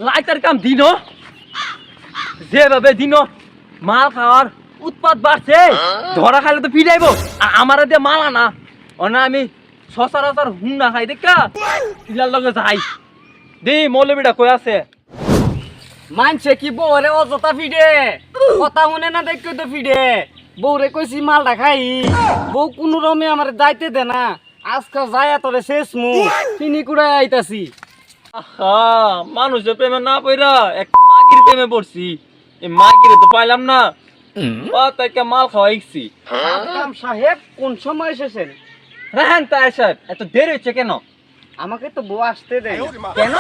lighter কাম দিন যেভাবে দিন মাল খাওয়ার উৎপাদ বাড়ছে ধরা খাইলে তো ফিরাইব আর আমার দিয়ে মাল আনা অনা আমি সচরাচর হুম না খাই দেখা ইলার লগে যাই দেই মৌলবীটা কই আছে মানছে কি বউরে অযথা ফিডে কথা শুনে না দেখো তো ফিডে বউরে কইছি মালটা খাই বউ কোনো রমে আমার যাইতে দে না আজকে যায় তোরে শেষ মু কিনি কুড়াই আইতাছি আহা মানুষের প্রেমে না পইরা এক মাগির প্রেমে পড়ছি এই মাগিরে তো পাইলাম না তাইকে মাল খাওয়াইছি সাদ্দাম সাহেব কোন সময় এসেছেন রাহেন তাই সাহেব এত দেরি হচ্ছে কেন আমাকে তো বউ আসতে দেয় কেন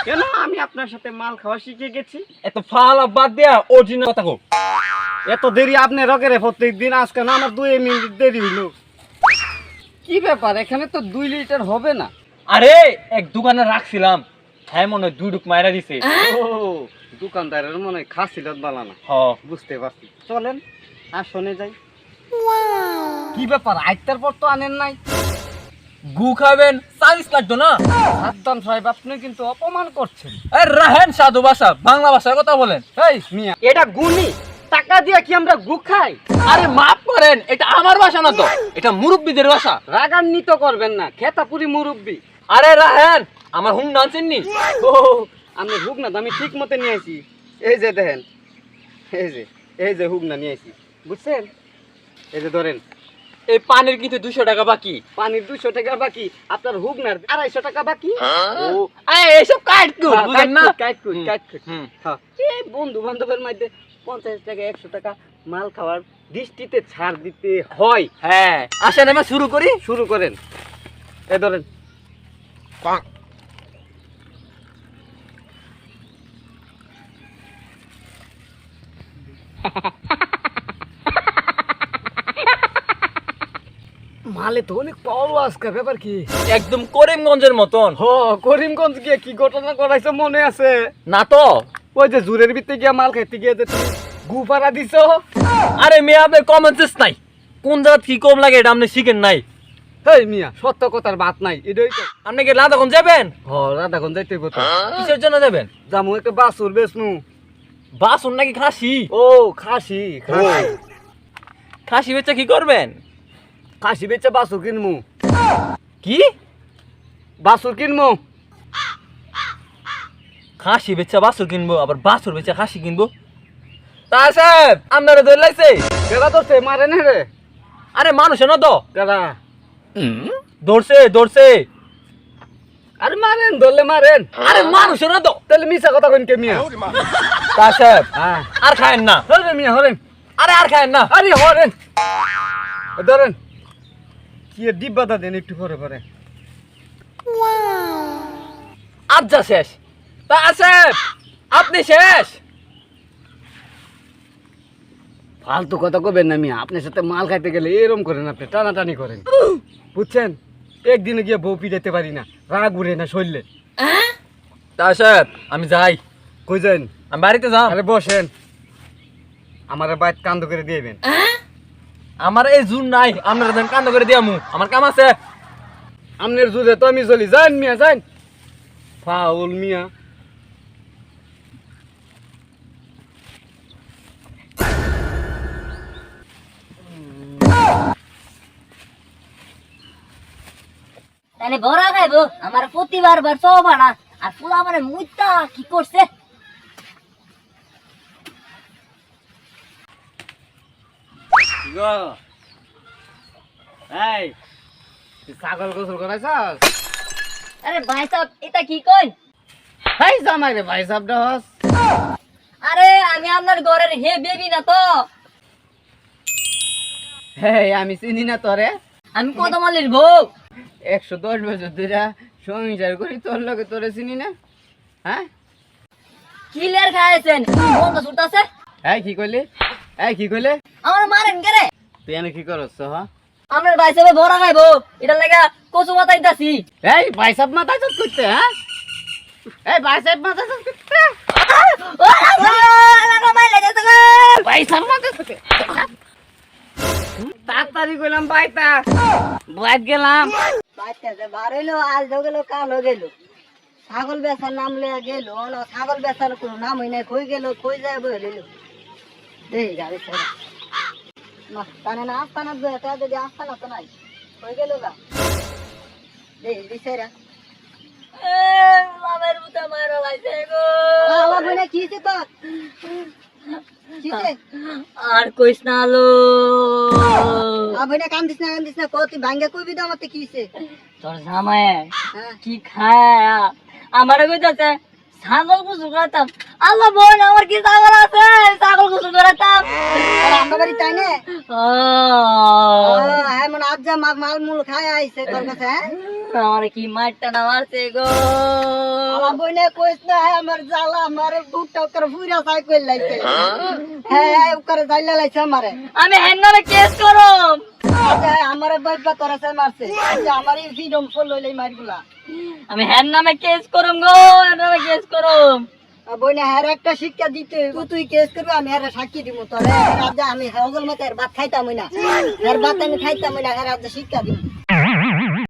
কেন আমি আপনার সাথে মাল খাওয়া শিখে গেছি এত ফালা বাদ দিয়া অরিজিনাল কথা কও এত দেরি আপনি রকেরে প্রত্যেক দিন আজকে না আমার 2 মিনিট দেরি হইল কি ব্যাপার এখানে তো 2 লিটার হবে না আরে এক দোকানে রাখছিলাম হ্যাঁ মনে হয় দুই ডুক মাইরা দিছে ও দোকানদারের মনে হয় খাসিলত বালানা হ বুঝতে পারছি চলেন আসনে যাই কি ব্যাপার আইতার পর তো আনেন নাই গু খাবেন চাইজ লাগতো না সাদ্দাম সাহেব আপনি কিন্তু অপমান করছেন রাহেন সাধু ভাষা বাংলা ভাষায় কথা বলেন এই মিয়া এটা গুনি টাকা দিয়ে কি আমরা গু খাই আরে মাফ করেন এটা আমার ভাষা না তো এটা মুরব্বীদের ভাষা রাগান্বিত করবেন না খেতাপুরি মুরব্বি আরে রাহেন আমার হুম নাচেননি ও আমি হুক না আমি ঠিক মতো নিয়ে আসি এই যে দেখেন এই যে হুক না নিয়ে আসি বুঝছেন এই যে ধরেন এই পানির কিন্তু 200 টাকা বাকি পানির 200 টাকা বাকি আপনার হুক না 250 টাকা বাকি ও এইসব কাট কর বুঝেন না কাট হ্যাঁ এই বন্ধু বান্ধবের মধ্যে 50 টাকা 100 টাকা মাল খাওয়ার দৃষ্টিতে ছাড় দিতে হয় হ্যাঁ আসেন আমরা শুরু করেন এই ধরেন মালে তো অনেক পাওয়া আজকে ব্যাপার কি একদম করিমগঞ্জের মতন হ করিমগঞ্জ গিয়ে কি ঘটনা করাইছো মনে আছে না তো ওই যে জুরের ভিতরে গিয়া মাল খাইতে গিয়ে যে তুমি গু পাড়া দিছো আরে মিয়া আপনি কমন সেন্স নাই কোন জায়গা কি কম লাগে এটা আপনি শিখেন নাই হেই মিয়া সত্য কথার বাত নাই এটাই তো আপনি কি লাদাখন যাবেন হ রাধাগঞ্জ যাইতে হইব তো কিসের জন্য যাবেন জামু একটা বাসুর বেচনু বাসন নাকি খাসি ও খাসি খাসি বেচা কি করবেন খাসি বেচে বাসুর কিনমু কি বাসুর কিনমু খাসি বেচা বাসুর কিনবো আবার বাসুর বেচা খাসি কিনবো তা সাহেব আপনারা ধরে লাইছে কেডা ধরছে মারে না রে আরে মানুষ না তো কেডা ধরছে আরে মারেন ধরলে মারেন আরে মানুষ না তো তাহলে মিছা কথা কইন কে মিয়া তা সাহেব হ্যাঁ আর খায়েন না হরে মিয়া হরেন আরে আর খায়েন না আরে হরেন ধরেন কি ডিব্বা দা দেন একটু পরে আজ্জা শেষ তা সাহেব আপনি শেষ ফালতু কথা কবেন না মিয়া আপনার সাথে মাল খাইতে গেলে এরম করেন আপনি টানাটানি করেন বুঝছেন একদিনে গিয়ে বউ পিটাইতে পারি না রাগ উড়ে না শরীরে তা সাহেব আমি যাই কই যান আমি বাড়িতে যাও আরে বসেন আমার বাইক কান্দ করে দিয়েবেন আমার এই জুন নাই আপনারা দেন কান্দ করে দিয়ামু আমার কাম আছে আমনের জুড়ে তো আমি চলি যান মিয়া যান ফাউল মিয়া তাহলে বড় খাইবো আমার প্রতিবার বার সব আনা আর পোলা মানে মুইতা কি করছে গো এই ছাগল গোসল করাইছাস আরে ভাই সাহেব এটা কি কই হাই জামাই রে ভাই সাহেব দস আরে আমি আপনার ঘরের হে বেবি না তো হেই আমি চিনি না তোরে আমি কত মালির বউ 110 বছর ধরে সংসার করি তোর লগে তোরে চিনি না হ্যাঁ কিলের খাইছেন বন্ধ ছুটতাছে এই কি কইলে আমার মারেন কেরে তুই এনে কি করছ হ্যাঁ আপনার ভাই সাহেব বড় খাইবো এটা লাগা কচু মাথাইতাছি এই ভাই সাহেব মাথা চট করতে হ্যাঁ এই ভাই সাহেব মাথা চট করতে ভাই সাহেব মাথা চট তাড়াতাড়ি কইলাম বাইতা বাইত গেলাম বাইতে বার হইলো আজ গেল কাল গেল ছাগল বেচার নাম লিয়া গেল না, ছাগল বেচার কোনো নাম হয় নাই, কই গেল কই যায় বই লিল দেই গাড়ি ছেড়ে না তানে না আস্তানা এটা যদি আস্তানা তো নাই কই গেল গা দেই দিছেরা বাবার বুতা মারো লাইছে গো বাবা বলে কিছে তো কিছে আর কইস না লো আবনে কান্দিস না কত ভাঙ্গা কইবি তো আমাতে কিছে তোর জামাই কি খায় আমারে কইতাছে ছাগল কুসু করাতাম আল্লাহ বোন আমার কি ছাগল আছে ছাগল কুসু করাতাম আর আমরা বাড়ি তাই না হ্যাঁ মানে আজ যা মাল মূল খায় আইছে তোর কাছে আমার কি মারটা না মারছে গো আমার বোনে কইস না আমার জ্বালা আমারে বুটটা করে ফুইরা সাই কই লাইছে হ্যাঁ করে জাইলা লাইছে আমারে আমি হেন্নারে কেস করম আচ্ছা আমারে বইবা করেছে মারছে আচ্ছা আমারই ফ্রিডম ফুল লইলাই মারগুলা আমি হেন নামে কেস করম গো হেন নামে কেস করম বইনা হের একটা শিক্ষা দিতে তুই কেস করবি আমি হের সাক্ষী দিব তোরে রাজা আমি হগল মতে ভাত খাইতাম না হের ভাত আমি খাইতাম না হের রাজা শিক্ষা দিব